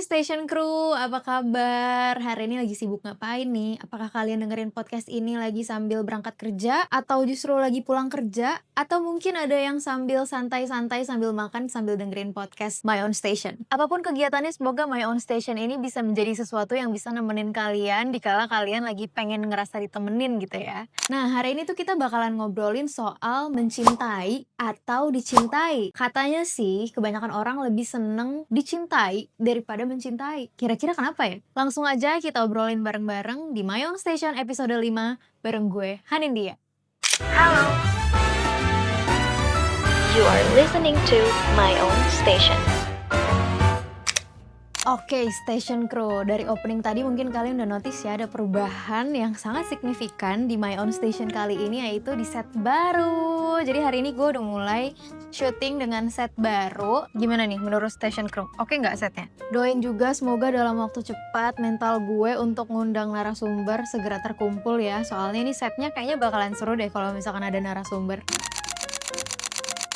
Hai Station Crew, apa kabar? Hari ini lagi sibuk ngapain nih? Apakah kalian dengerin podcast ini lagi sambil berangkat kerja? Atau justru lagi pulang kerja? Atau mungkin ada yang sambil santai-santai sambil makan sambil dengerin podcast My Own Station? Apapun kegiatannya, semoga My Own Station ini bisa menjadi sesuatu yang bisa nemenin kalian dikala kalian lagi pengen ngerasa ditemenin gitu ya. Nah, hari ini tuh kita bakalan ngobrolin soal mencintai atau dicintai. Katanya sih, kebanyakan orang lebih seneng dicintai daripada mencintai. Kira-kira kenapa ya? Langsung aja kita obrolin bareng-bareng di My Own Station episode 5 bareng gue, Hanindia. Halo. You are listening to My Own Station. Oke, Station Crew, dari opening tadi mungkin kalian udah notice ya ada perubahan yang sangat signifikan di My Own Station kali ini, yaitu di set baru. Jadi hari ini gue udah mulai syuting dengan set baru. Gimana nih menurut Station Crew? Oke nggak setnya? Doain juga semoga dalam waktu cepat mental gue untuk ngundang narasumber segera terkumpul ya. Soalnya ini setnya kayaknya bakalan seru deh kalau misalkan ada narasumber.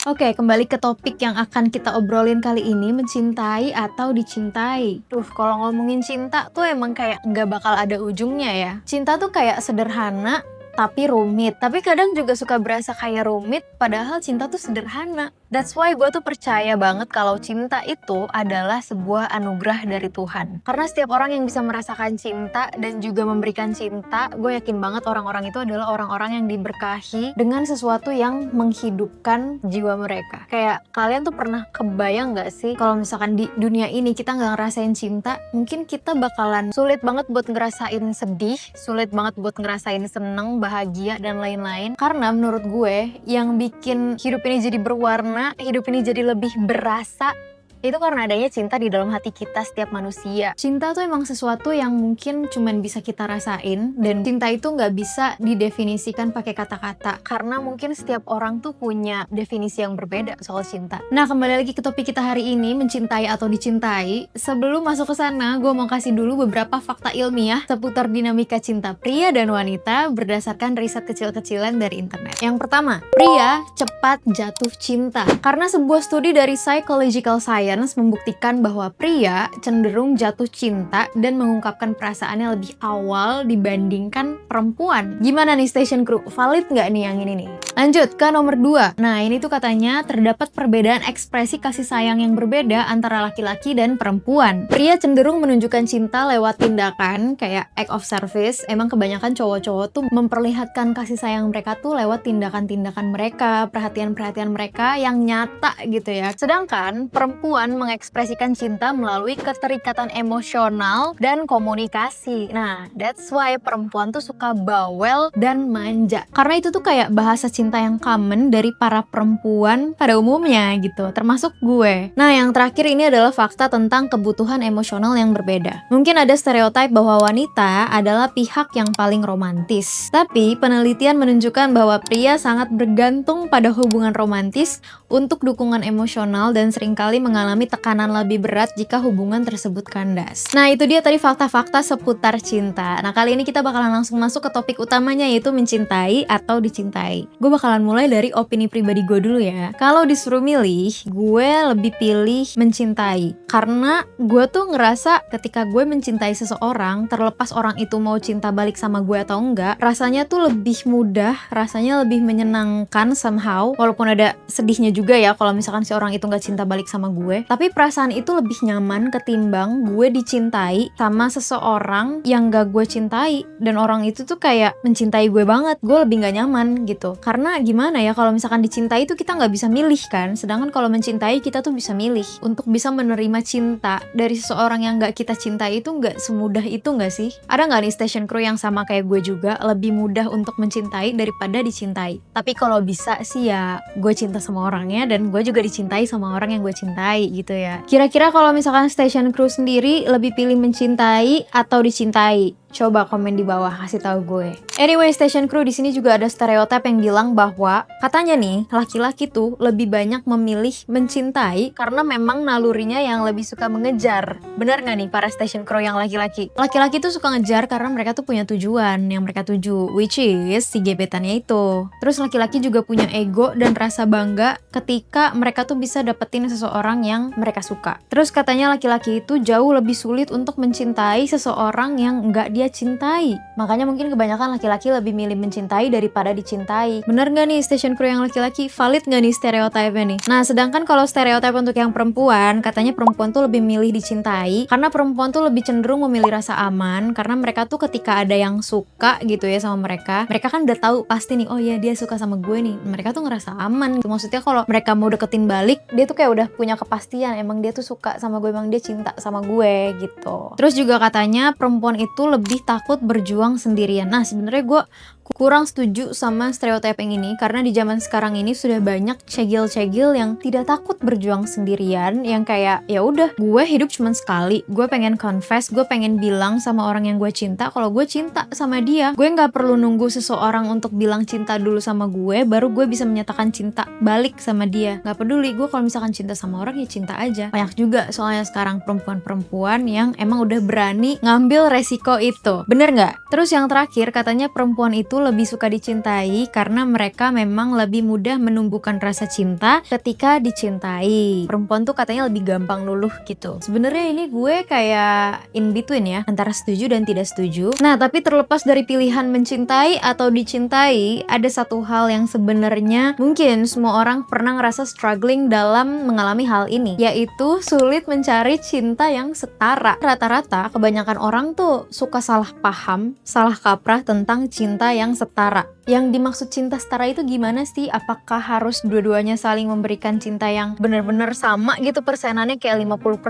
Oke, kembali ke topik yang akan kita obrolin kali ini, mencintai atau dicintai. Kalau ngomongin cinta tuh emang kayak nggak bakal ada ujungnya ya. Cinta tuh kayak sederhana, tapi rumit. Tapi kadang juga suka berasa kayak rumit, padahal cinta tuh sederhana. That's why gue tuh percaya banget kalau cinta itu adalah sebuah anugerah dari Tuhan. Karena setiap orang yang bisa merasakan cinta dan juga memberikan cinta, gue yakin banget orang-orang itu adalah orang-orang yang diberkahi dengan sesuatu yang menghidupkan jiwa mereka. Kayak kalian tuh pernah kebayang gak sih kalau misalkan di dunia ini kita gak ngerasain cinta, mungkin kita bakalan sulit banget buat ngerasain sedih, sulit banget buat ngerasain seneng, bahagia, dan lain-lain. Karena menurut gue, yang bikin hidup ini jadi berwarna, hidup ini jadi lebih berasa, itu karena adanya cinta di dalam hati kita setiap manusia. Cinta tuh emang sesuatu yang mungkin cuman bisa kita rasain, dan cinta itu nggak bisa didefinisikan pakai kata-kata, karena mungkin setiap orang tuh punya definisi yang berbeda soal cinta. Nah, kembali lagi ke topik kita hari ini, mencintai atau dicintai. Sebelum masuk ke sana, gue mau kasih dulu beberapa fakta ilmiah seputar dinamika cinta pria dan wanita berdasarkan riset kecil-kecilan dari internet. Yang pertama, pria cepat jatuh cinta. Karena sebuah studi dari Psychological Science membuktikan bahwa pria cenderung jatuh cinta dan mengungkapkan perasaannya lebih awal dibandingkan perempuan. Gimana nih Station Crew? Valid nggak nih yang ini nih? Lanjut ke nomor 2. Nah, ini tuh katanya terdapat perbedaan ekspresi kasih sayang yang berbeda antara laki-laki dan perempuan. Pria cenderung menunjukkan cinta lewat tindakan kayak act of service. Emang kebanyakan cowok-cowok tuh memperlihatkan kasih sayang mereka tuh lewat tindakan-tindakan mereka, perhatian-perhatian mereka yang nyata gitu ya. Sedangkan perempuan mengekspresikan cinta melalui keterikatan emosional dan komunikasi. Nah, that's why perempuan tuh suka bawel dan manja. Karena itu tuh kayak bahasa cinta yang common dari para perempuan pada umumnya gitu, termasuk gue. Nah, yang terakhir ini adalah fakta tentang kebutuhan emosional yang berbeda. Mungkin ada stereotip bahwa wanita adalah pihak yang paling romantis. Tapi penelitian menunjukkan bahwa pria sangat bergantung pada hubungan romantis untuk dukungan emosional dan seringkali mengalami tekanan lebih berat jika hubungan tersebut kandas. Nah, itu dia tadi fakta-fakta seputar cinta. Nah, kali ini kita bakalan langsung masuk ke topik utamanya, yaitu mencintai atau dicintai. Gue bakalan mulai dari opini pribadi gue dulu ya. Kalau disuruh milih, gue lebih pilih mencintai. Karena gue tuh ngerasa ketika gue mencintai seseorang, terlepas orang itu mau cinta balik sama gue atau enggak, rasanya tuh lebih mudah, rasanya lebih menyenangkan somehow. Walaupun ada sedihnya juga ya kalau misalkan si orang itu gak cinta balik sama gue. Tapi perasaan itu lebih nyaman ketimbang gue dicintai sama seseorang yang gak gue cintai. Dan orang itu tuh kayak mencintai gue banget, gue lebih gak nyaman gitu. Karena gimana ya, kalau misalkan dicintai tuh kita gak bisa milih kan. Sedangkan kalau mencintai kita tuh bisa milih. Untuk bisa menerima cinta dari seseorang yang gak kita cintai itu gak semudah itu gak sih? Ada gak nih Station Crew yang sama kayak gue juga, lebih mudah untuk mencintai daripada dicintai? Tapi kalau bisa sih ya gue cinta sama orangnya dan gue juga dicintai sama orang yang gue cintai gitu ya. Kira-kira kalau misalkan Station Crew sendiri lebih pilih mencintai atau dicintai? Coba komen di bawah kasih tahu gue. Anyway, Station Crew, di sini juga ada stereotip yang bilang bahwa katanya nih laki-laki tuh lebih banyak memilih mencintai karena memang nalurinya yang lebih suka mengejar. Benar nggak nih para Station Crew yang laki-laki? Laki-laki tuh suka ngejar karena mereka tuh punya tujuan yang mereka tuju, which is si gebetannya itu. Terus laki-laki juga punya ego dan rasa bangga ketika mereka tuh bisa dapetin seseorang yang mereka suka. Terus katanya laki-laki itu jauh lebih sulit untuk mencintai seseorang yang nggak dia cintai. Makanya mungkin kebanyakan laki-laki lebih milih mencintai daripada dicintai. Bener nggak nih Station Crew yang laki-laki? Valid nggak nih stereotipnya nih? Nah, sedangkan kalau stereotip untuk yang perempuan, katanya perempuan tuh lebih milih dicintai karena perempuan tuh lebih cenderung memilih rasa aman karena mereka tuh ketika ada yang suka gitu ya sama mereka kan udah tahu pasti nih, oh ya dia suka sama gue nih. Mereka tuh ngerasa aman. Maksudnya kalau mereka mau deketin balik, dia tuh kayak udah punya kepastian emang dia tuh suka sama gue, emang dia cinta sama gue gitu. Terus juga katanya perempuan itu lebih takut berjuang sendirian. Nah, sebenarnya gue kurang setuju sama stereotip yang ini karena di zaman sekarang ini sudah banyak cegil-cegil yang tidak takut berjuang sendirian, yang kayak ya udah gue hidup cuma sekali, gue pengen confess, gue pengen bilang sama orang yang gue cinta kalau gue cinta sama dia. Gue nggak perlu nunggu seseorang untuk bilang cinta dulu sama gue baru gue bisa menyatakan cinta balik sama dia. Nggak peduli, gue kalau misalkan cinta sama orang ya cinta aja. Banyak juga soalnya sekarang perempuan-perempuan yang emang udah berani ngambil resiko itu. Bener nggak? Terus yang terakhir katanya perempuan itu lebih suka dicintai karena mereka memang lebih mudah menumbuhkan rasa cinta ketika dicintai. Perempuan tuh katanya lebih gampang luluh gitu. Sebenarnya ini gue kayak in between ya, antara setuju dan tidak setuju. Nah, tapi terlepas dari pilihan mencintai atau dicintai, ada satu hal yang sebenarnya mungkin semua orang pernah ngerasa struggling dalam mengalami hal ini, yaitu sulit mencari cinta yang setara. Rata-rata kebanyakan orang tuh suka salah paham, salah kaprah tentang cinta yang setara. Yang dimaksud cinta setara itu gimana sih? Apakah harus dua-duanya saling memberikan cinta yang benar-benar sama gitu persenannya, kayak 50%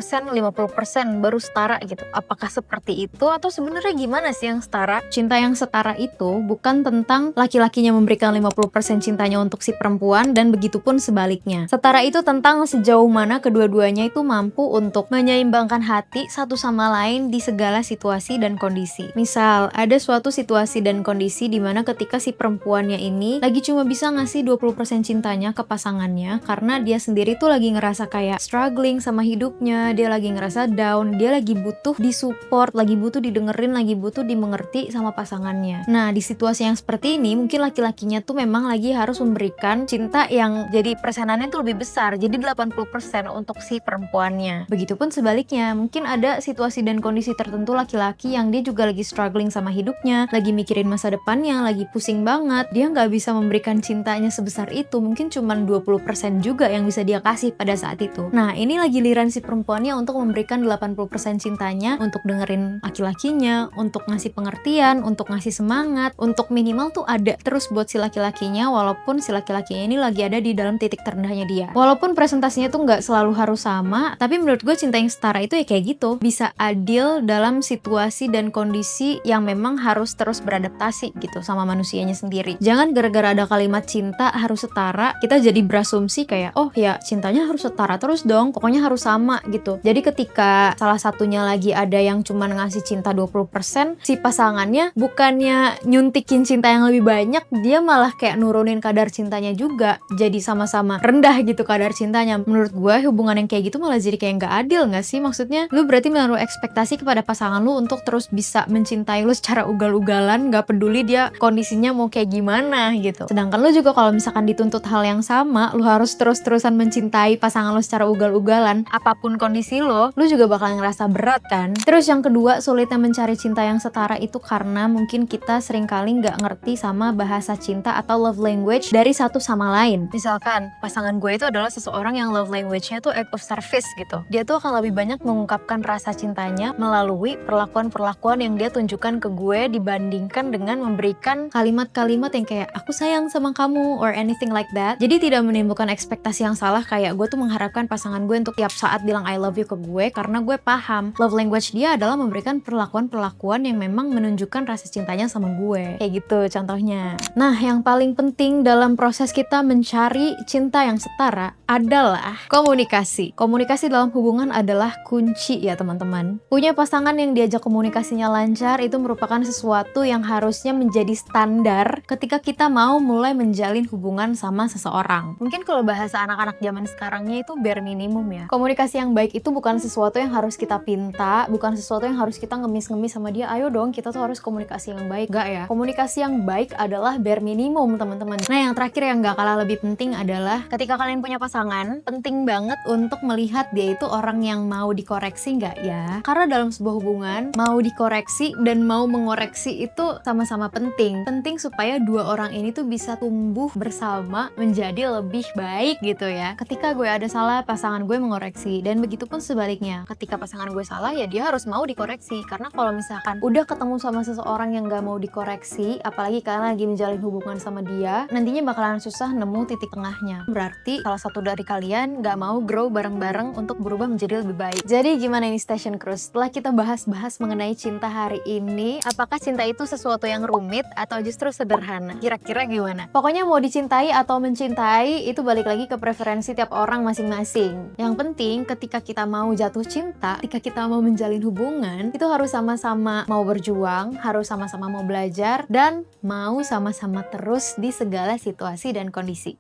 baru setara gitu? Apakah seperti itu atau sebenarnya gimana sih yang setara? Cinta yang setara itu bukan tentang laki-lakinya memberikan 50% cintanya untuk si perempuan dan begitupun sebaliknya. Setara itu tentang sejauh mana kedua-duanya itu mampu untuk menyeimbangkan hati satu sama lain di segala situasi dan kondisi. Misal, ada suatu situasi dan kondisi di mana ketika si perempuannya ini lagi cuma bisa ngasih 20% cintanya ke pasangannya karena dia sendiri tuh lagi ngerasa kayak struggling sama hidupnya, dia lagi ngerasa down, dia lagi butuh disupport, lagi butuh didengerin, lagi butuh dimengerti sama pasangannya. Nah, di situasi yang seperti ini mungkin laki-lakinya tuh memang lagi harus memberikan cinta yang jadi persenannya tuh lebih besar, jadi 80% untuk si perempuannya. Begitupun sebaliknya, mungkin ada situasi dan kondisi tertentu laki-laki yang dia juga lagi struggling sama hidupnya, lagi mikirin masa depannya, lagi pusing banget, dia nggak bisa memberikan cintanya sebesar itu, mungkin cuma 20% juga yang bisa dia kasih pada saat itu. Nah, ini lagi giliran si perempuannya untuk memberikan 80% cintanya, untuk dengerin laki-lakinya, untuk ngasih pengertian, untuk ngasih semangat, untuk minimal tuh ada terus buat si laki-lakinya walaupun si laki-lakinya ini lagi ada di dalam titik terendahnya dia. Walaupun presentasinya tuh nggak selalu harus sama, tapi menurut gue cinta yang setara itu ya kayak gitu, bisa adil dalam situasi dan kondisi yang memang harus terus beradaptasi gitu sama manusianya sendiri. Jangan gara-gara ada kalimat cinta harus setara, kita jadi berasumsi kayak, oh ya cintanya harus setara terus dong, pokoknya harus sama gitu. Jadi ketika salah satunya lagi ada yang cuman ngasih cinta 20%, si pasangannya bukannya nyuntikin cinta yang lebih banyak, dia malah kayak nurunin kadar cintanya juga, jadi sama-sama rendah gitu kadar cintanya. Menurut gue hubungan yang kayak gitu malah jadi kayak nggak adil nggak sih? Maksudnya lu berarti menaruh ekspektasi kepada pasangan lu untuk terus bisa mencintai lu secara ugal-ugalan, nggak peduli dia kondisinya mau kayak gimana gitu. Sedangkan lu juga kalau misalkan dituntut hal yang sama, lu harus terus-terusan mencintai pasangan lu secara ugal-ugalan, apapun kondisi lu juga bakal ngerasa berat kan. Terus yang kedua, sulitnya mencari cinta yang setara itu karena mungkin kita seringkali nggak ngerti sama bahasa cinta atau love language dari satu sama lain. Misalkan pasangan gue itu adalah seseorang yang love language-nya tuh act of service gitu. Dia tuh akan lebih banyak mengungkapkan rasa cintanya melalui perlakuan-perlakuan yang dia tunjukkan ke gue dibandingkan dengan memberikan kalimat kalimat yang kayak aku sayang sama kamu or anything like that. Jadi tidak menimbulkan ekspektasi yang salah kayak gue tuh mengharapkan pasangan gue untuk tiap saat bilang I love you ke gue, karena gue paham love language dia adalah memberikan perlakuan-perlakuan yang memang menunjukkan rasa cintanya sama gue. Kayak gitu contohnya. Nah, yang paling penting dalam proses kita mencari cinta yang setara adalah komunikasi. Komunikasi dalam hubungan adalah kunci ya teman-teman. Punya pasangan yang diajak komunikasinya lancar itu merupakan sesuatu yang harusnya menjadi standar ketika kita mau mulai menjalin hubungan sama seseorang. Mungkin kalau bahasa anak-anak zaman sekarangnya itu bare minimum ya. Komunikasi yang baik itu bukan sesuatu yang harus kita pinta, bukan sesuatu yang harus kita ngemis-ngemis sama dia, ayo dong kita tuh harus komunikasi yang baik. Gak ya? Komunikasi yang baik adalah bare minimum teman-teman. Nah, yang terakhir yang gak kalah lebih penting adalah ketika kalian punya pasangan, penting banget untuk melihat dia itu orang yang mau dikoreksi gak ya? Karena dalam sebuah hubungan, mau dikoreksi dan mau mengoreksi itu sama-sama penting. Penting supaya dua orang ini tuh bisa tumbuh bersama menjadi lebih baik gitu ya. Ketika gue ada salah, pasangan gue mengoreksi, dan begitupun sebaliknya. Ketika pasangan gue salah, ya dia harus mau dikoreksi. Karena kalau misalkan udah ketemu sama seseorang yang gak mau dikoreksi, apalagi karena lagi menjalin hubungan sama dia, nantinya bakalan susah nemu titik tengahnya. Berarti salah satu dari kalian gak mau grow bareng-bareng untuk berubah menjadi lebih baik. Jadi gimana ini Station Cruise? Setelah kita bahas-bahas mengenai cinta hari ini, apakah cinta itu sesuatu yang rumit atau justru sederhana? Kira-kira gimana? Pokoknya mau dicintai atau mencintai itu balik lagi ke preferensi tiap orang masing-masing. Yang penting ketika kita mau jatuh cinta, ketika kita mau menjalin hubungan, itu harus sama-sama mau berjuang, harus sama-sama mau belajar, dan mau sama-sama terus di segala situasi dan kondisi.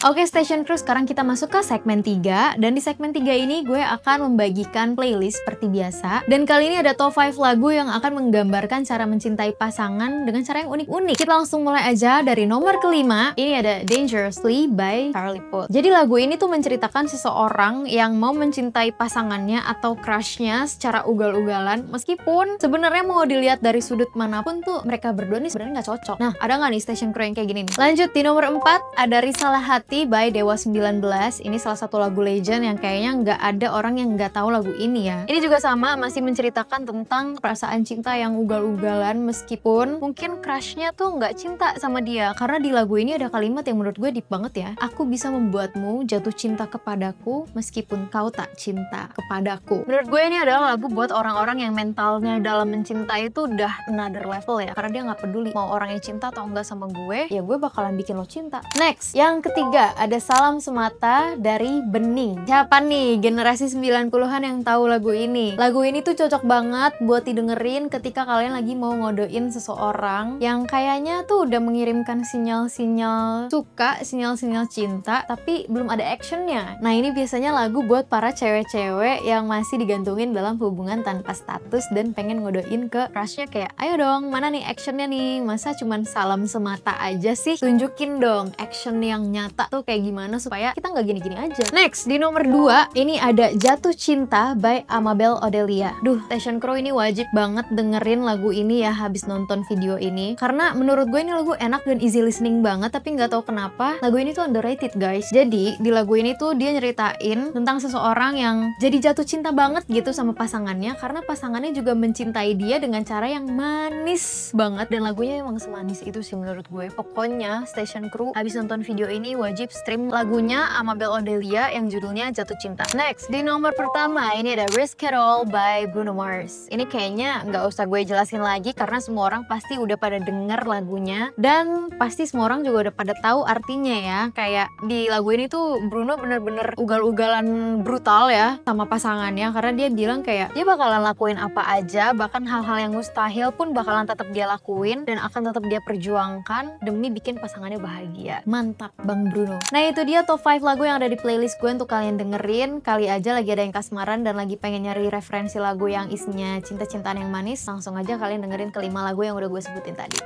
Oke Station Crew, sekarang kita masuk ke segmen 3. Dan di segmen 3 ini gue akan membagikan playlist seperti biasa. Dan kali ini ada top 5 lagu yang akan menggambarkan cara mencintai pasangan dengan cara yang unik-unik. Kita langsung mulai aja dari nomor kelima. Ini ada Dangerously by Charlie Puth. Jadi lagu ini tuh menceritakan seseorang yang mau mencintai pasangannya atau crushnya secara ugal-ugalan. Meskipun sebenarnya mau dilihat dari sudut manapun tuh mereka berdua nih sebenarnya nggak cocok. Nah, ada nggak nih Station Crew yang kayak gini nih? Lanjut di nomor 4 ada Risalah Hati by Dewa 19. Ini salah satu lagu legend yang kayaknya nggak ada orang yang nggak tahu lagu ini ya. Ini juga sama, masih menceritakan tentang perasaan cinta yang ugal-ugalan meskipun mungkin crushnya tuh nggak cinta sama dia. Karena di lagu ini ada kalimat yang menurut gue deep banget ya. Aku bisa membuatmu jatuh cinta kepadaku meskipun kau tak cinta kepadaku. Menurut gue ini adalah lagu buat orang-orang yang mentalnya dalam mencintai itu udah another level ya. Karena dia nggak peduli mau orangnya cinta atau enggak sama gue, ya gue bakalan bikin lo cinta. Next, yang ketiga ada Salam Semata dari Bening. Siapa nih generasi 90-an yang tahu lagu ini? Lagu ini tuh cocok banget buat didengerin ketika kalian lagi mau ngodoin seseorang yang kayaknya tuh udah mengirimkan sinyal-sinyal suka, sinyal-sinyal cinta, tapi belum ada actionnya. Nah, ini biasanya lagu buat para cewek-cewek yang masih digantungin dalam hubungan tanpa status dan pengen ngodoin ke crushnya kayak, ayo dong, mana nih actionnya nih? Masa cuman salam semata aja sih? Tunjukin dong action yang nyata tuh kayak gimana supaya kita nggak gini-gini aja. Next, di nomor 2 ini ada Jatuh Cinta by Amabel Odelia. Duh, Station Crow ini wajib banget dengerin lagu ini ya habis nonton video ini, karena menurut gue ini lagu enak dan easy listening banget. Tapi nggak tahu kenapa lagu ini tuh underrated guys. Jadi di lagu ini tuh dia nyeritain tentang seseorang yang jadi jatuh cinta banget gitu sama pasangannya, karena pasangannya juga mencintai dia dengan cara yang manis banget, dan lagunya emang semanis itu sih menurut gue. Pokoknya Station Crew habis nonton video ini wajib stream lagunya Amabel Odelia yang judulnya Jatuh Cinta. Next, di nomor pertama ini ada Risk It All by Bruno Mars. Ini kayaknya nggak usah gue jelasin lagi karena semua orang pasti udah pada denger lagunya, dan pasti semua orang juga udah pada tahu artinya ya. Kayak di lagu ini tuh Bruno bener-bener ugal-ugalan brutal ya sama pasangannya, karena dia bilang kayak dia bakalan lakuin apa aja, bahkan hal-hal yang mustahil pun bakalan tetap dia lakuin dan akan tetap dia perjuangkan demi bikin pasangannya bahagia. Mantap Bang Bruno. Nah, itu dia top 5 lagu yang ada di playlist gue untuk kalian dengerin. Kali aja lagi ada yang kasmaran dan lagi pengen nyari referensi lagu yang isinya cinta-cintaan yang manis, langsung aja kalian dengerin kelima lagu yang udah gue sebutin tadi.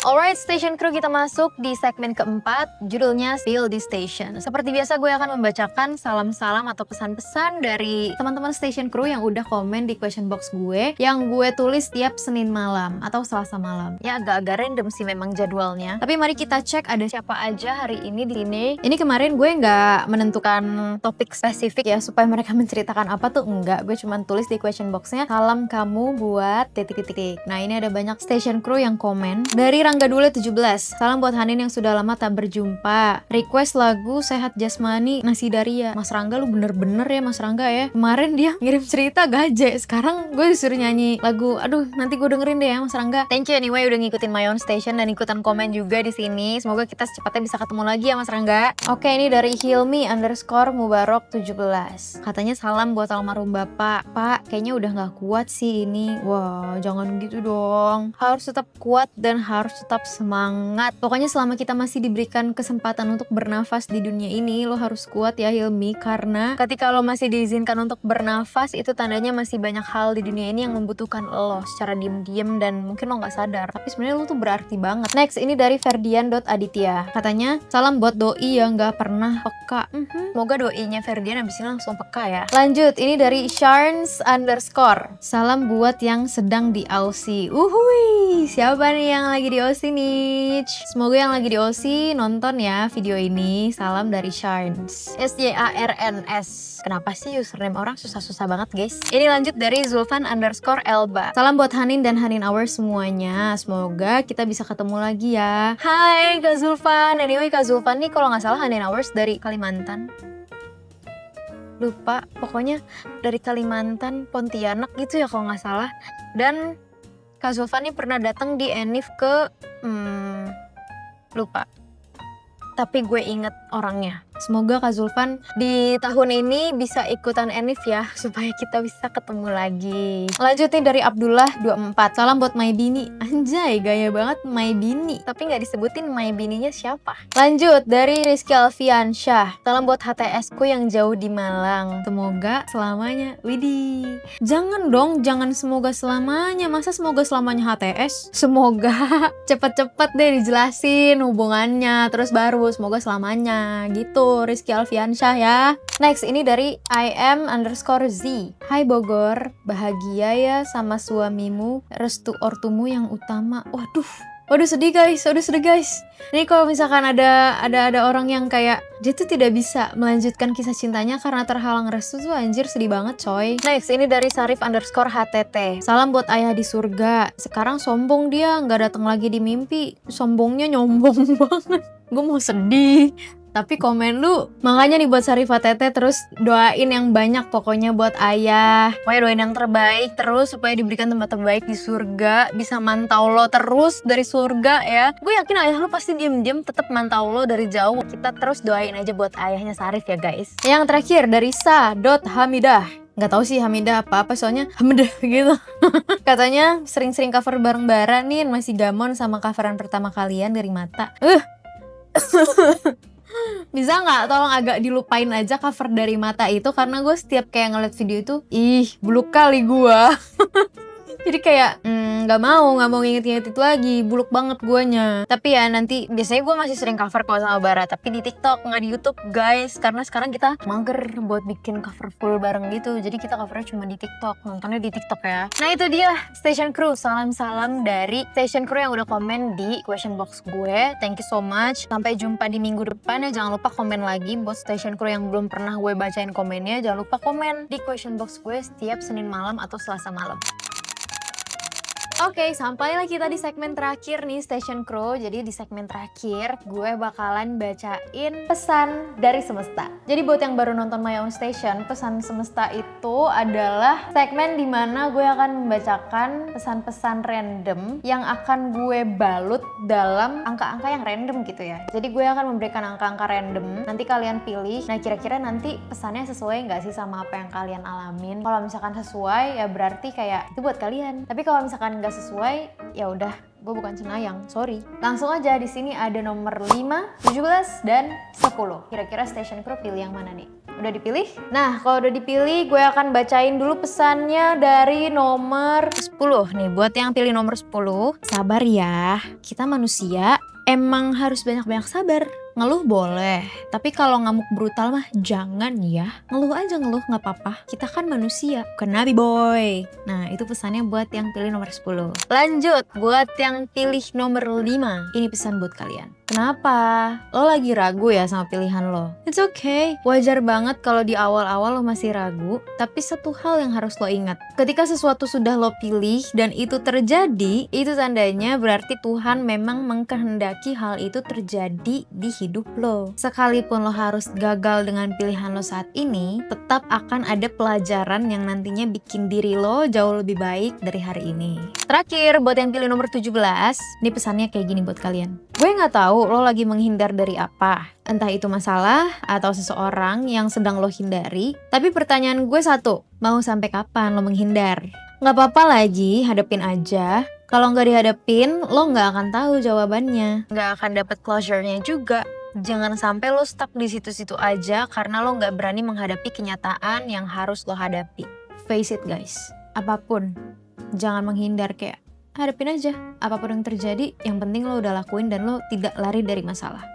Alright, Station Crew, kita masuk di segmen keempat, judulnya Spill the Station. Seperti biasa gue akan membacakan salam-salam atau pesan-pesan dari teman-teman Station Crew yang udah komen di question box gue, yang gue tulis tiap Senin malam atau Selasa malam. Ya agak-agak random sih memang jadwalnya. Tapi mari kita cek ada siapa aja hari ini di sini. Ini kemarin gue nggak menentukan topik spesifik ya supaya mereka menceritakan apa tuh, enggak. Gue cuma tulis di question boxnya, salam kamu buat titik-titik. Nah ini ada banyak Station Crew yang komen. Dari Rangga Dule 17, salam buat Hanin yang sudah lama tak berjumpa. Request lagu Sehat Jasmani Nasi Daria. Mas Rangga, lu bener-bener ya Mas Rangga ya. Kemarin dia ngirim cerita gaje, sekarang gue disuruh nyanyi lagu. Aduh, nanti gue dengerin deh ya Mas Rangga. Thank you anyway udah ngikutin My Own Station dan ikutan komen juga di sini. Semoga kita secepatnya bisa ketemu lagi ya Mas Rangga. Oke, ini dari Hilmi_Mubarok 17. Katanya salam buat almarhum Bapak. Pak, kayaknya udah gak kuat sih ini. Wah, jangan gitu dong. Harus tetap kuat dan harus tetap semangat. Pokoknya selama kita masih diberikan kesempatan untuk bernafas di dunia ini, lo harus kuat ya Hilmi, karena ketika lo masih diizinkan untuk bernafas, itu tandanya masih banyak hal di dunia ini yang membutuhkan lo secara diem-diem dan mungkin lo gak sadar, tapi sebenarnya lo tuh berarti banget. Next, ini dari Ferdian.Aditya. Katanya, salam buat doi yang gak pernah peka. Semoga doinya Ferdian abis ini langsung peka ya. Lanjut, ini dari Sharns_. Salam buat yang sedang di Aussie. Uhuy, siapa nih yang lagi di Aussie nih? Semoga yang lagi di Aussie nonton ya video ini. Salam dari Sharns. SYARNS. Kenapa sih username orang susah-susah banget guys? Ini lanjut dari Zulfan_Elba. Salam buat Hanin dan Hanin Hours semuanya. Semoga kita bisa ketemu lagi ya. Hai Kak Zulfan. Anyway Kak Zulfan nih kalau nggak salah Hanin Hours dari Kalimantan. Lupa, pokoknya dari Kalimantan, Pontianak gitu ya kalau nggak salah. Dan Kak Zulfan nih pernah datang di Enif ke lupa, tapi gue inget orangnya. Semoga Kak Zulfan di tahun ini bisa ikutan Enif ya, supaya kita bisa ketemu lagi. Lanjutin dari Abdullah 24. Salam buat My Bini. Anjay, gaya banget My Bini. Tapi nggak disebutin My Bininya siapa. Lanjut dari Rizky Alfiansyah. Salam buat HTS ku yang jauh di Malang. Semoga selamanya. Widih. Jangan dong, jangan semoga selamanya. Masa semoga selamanya HTS? Semoga cepet-cepet deh dijelasin hubungannya. Terus baru semoga selamanya gitu. Rizky Alfiansyah ya. Next, ini dari IM_Z. Hai Bogor, bahagia ya sama suamimu, restu ortumu yang utama. Waduh sedih guys, Ini kalau misalkan ada orang yang kayak dia tuh tidak bisa melanjutkan kisah cintanya karena terhalang restu tuh, anjir sedih banget coy. Next, ini dari Sarif_HTT. Salam buat ayah di surga. Sekarang sombong dia, nggak datang lagi di mimpi. Sombongnya nyombong banget. Gue mau sedih. Tapi komen lu, makanya nih buat Sarif HTT, terus doain yang banyak pokoknya buat ayah. Pokoknya doain yang terbaik terus supaya diberikan tempat terbaik di surga, bisa mantau lo terus dari surga ya. Gue yakin ayah lo pasti diem-diem tetap mantau lo dari jauh. Kita terus doain aja buat ayahnya Sarif ya guys. Yang terakhir dari Sa.Hamidah. Nggak tahu sih Hamidah apa soalnya Hamidah gitu. Katanya sering-sering cover bareng-bareng nih, masih gamon sama coveran pertama kalian dari Mata. Bisa nggak tolong agak dilupain aja cover dari Mata itu, karena gue setiap kayak ngeliat video itu, buluk kali gue. Jadi kayak nggak mau nginget-nginget itu lagi, buluk banget guanya. Tapi ya nanti biasanya gue masih sering cover kalau sama Bara, tapi di TikTok nggak di YouTube guys, karena sekarang kita mager buat bikin cover full bareng gitu. Jadi kita covernya cuma di TikTok, nontonnya di TikTok ya. Nah itu dia Station Crew, salam-salam dari Station Crew yang udah komen di question box gue. Thank you so much. Sampai jumpa di minggu depan ya. Jangan lupa komen lagi buat Station Crew yang belum pernah gue bacain komennya. Jangan lupa komen di question box gue setiap Senin malam atau Selasa malam. Oke, sampailah kita di segmen terakhir nih Station Crew. Jadi di segmen terakhir gue bakalan bacain pesan dari semesta. Jadi buat yang baru nonton My Own Station, pesan semesta itu adalah segmen dimana gue akan membacakan pesan-pesan random yang akan gue balut dalam angka-angka yang random gitu ya. Jadi gue akan memberikan angka-angka random, nanti kalian pilih. Nah kira-kira nanti pesannya sesuai nggak sih sama apa yang kalian alamin. Kalau misalkan sesuai ya berarti kayak itu buat kalian. Tapi kalau misalkan nggak sesuai, ya udah, gue bukan Cenayang, sorry. Langsung aja, di sini ada nomor 5, 17, dan 10. Kira-kira Station Crew pilih yang mana nih? Udah dipilih? Nah, kalau udah dipilih, gue akan bacain dulu pesannya dari nomor 10 nih. Buat yang pilih nomor 10, sabar ya. Kita manusia emang harus banyak-banyak sabar. Ngeluh boleh, tapi kalau ngamuk brutal mah jangan ya. Ngeluh aja ngeluh nggak apa-apa. Kita kan manusia, bukan nabi boy. Nah, itu pesannya buat yang pilih nomor 10. Lanjut, buat yang pilih nomor 5. Ini pesan buat kalian. Kenapa? Lo lagi ragu ya sama pilihan lo? It's okay. Wajar banget kalau di awal-awal lo masih ragu, tapi satu hal yang harus lo ingat. Ketika sesuatu sudah lo pilih dan itu terjadi, itu tandanya berarti Tuhan memang mengkehendaki hal itu terjadi di hidup lo. Sekalipun lo harus gagal dengan pilihan lo saat ini, tetap akan ada pelajaran yang nantinya bikin diri lo jauh lebih baik dari hari ini. Terakhir, buat yang pilih nomor 17, ini pesannya kayak gini buat kalian. Gue gak tahu lo lagi menghindar dari apa. Entah itu masalah atau seseorang yang sedang lo hindari. Tapi pertanyaan gue satu, mau sampai kapan lo menghindar? Gak apa-apa lagi, hadapin aja. Kalau nggak dihadapin, lo nggak akan tahu jawabannya. Nggak akan dapet closure-nya juga. Jangan sampai lo stuck di situ-situ aja karena lo nggak berani menghadapi kenyataan yang harus lo hadapi. Face it guys, apapun. Jangan menghindar, kayak hadapin aja. Apapun yang terjadi, yang penting lo udah lakuin dan lo tidak lari dari masalah.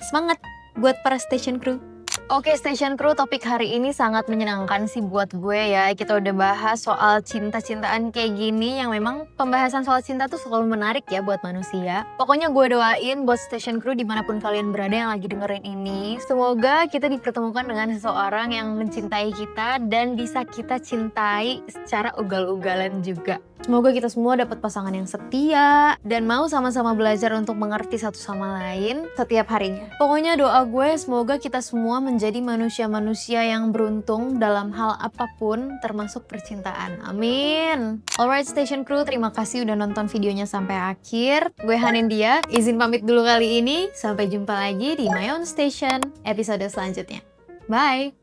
Semangat buat para station crew. Oke Station Crew, topik hari ini sangat menyenangkan sih buat gue ya. Kita udah bahas soal cinta-cintaan kayak gini, yang memang pembahasan soal cinta tuh selalu menarik ya buat manusia. Pokoknya gue doain buat Station Crew dimanapun kalian berada yang lagi dengerin ini, semoga kita dipertemukan dengan seseorang yang mencintai kita dan bisa kita cintai secara ugal-ugalan juga. Semoga kita semua dapat pasangan yang setia dan mau sama-sama belajar untuk mengerti satu sama lain setiap harinya. Pokoknya doa gue semoga kita semua menjadi manusia-manusia yang beruntung dalam hal apapun termasuk percintaan. Amin. Alright Station Crew, terima kasih udah nonton videonya sampai akhir. Gue Hanendia, izin pamit dulu kali ini. Sampai jumpa lagi di My Own Station episode selanjutnya. Bye.